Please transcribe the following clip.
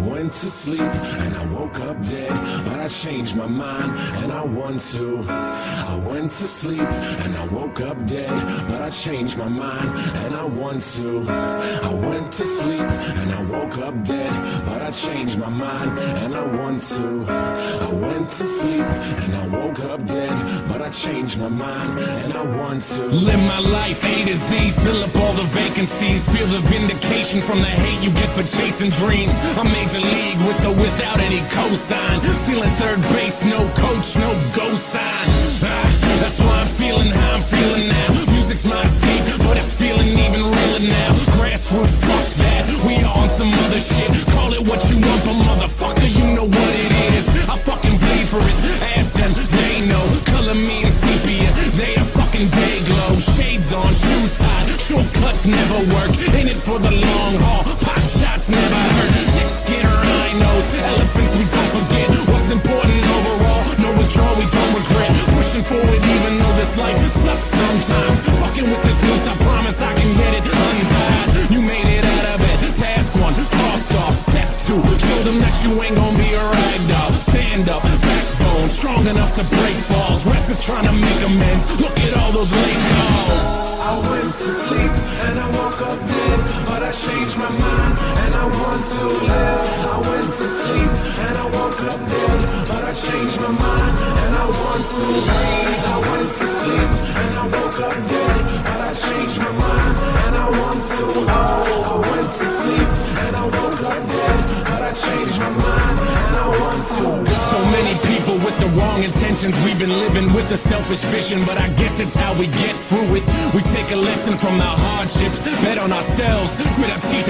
went to sleep and I woke up dead, but I changed my mind and I want to. I went to sleep and I woke up dead, but I changed my mind and I want to. I went to sleep and I woke up dead, but I changed my mind and I want to. I went to sleep and I woke up dead, but I changed my mind and I want to. Live my life A to Z, fill up all the vacancies, feel the vindication from the hate you get for chasing dreams. I'm major league with or without any cosign, stealing third base, no coach, no go sign. That's why I'm feeling how I'm feeling now. Music's my escape, but it's feeling even realer now. Grassroots, fuck that, we on some other shit. Call it what you want, but motherfucker, you know what it is. I fucking bleed for it, ask them, they know. Color me in sepia, they a fucking day glow. Shades on, shoes tied, shortcuts never work. In it for the long haul, pot shots never hurt. Thick skin, rhinos, elephants we don't forget. What's important overall, no withdrawal, we don't regret. Pushing forward even though this life sucks sometimes. Fucking with this noose, I promise I can get it untied. You made it out of it, task one, crossed off. Step two, show them that you ain't gonna be a rag doll. Stand up, backbone, strong enough to break falls. Ref is trying to make amends, look at all those late calls. I went to sleep and I woke up dead, but I changed my mind and I want to live. I went to sleep and I woke up dead, but I changed my mind and I want to breathe. I went to sleep and I woke up dead, but I changed my mind and I want to. I went to sleep and I woke up dead, but I changed my mind and I want to. So many people with the wrong intentions, we've been living with a selfish vision, but I guess it's how we get through it. We take a lesson from our hardships, bet on ourselves, grit our teeth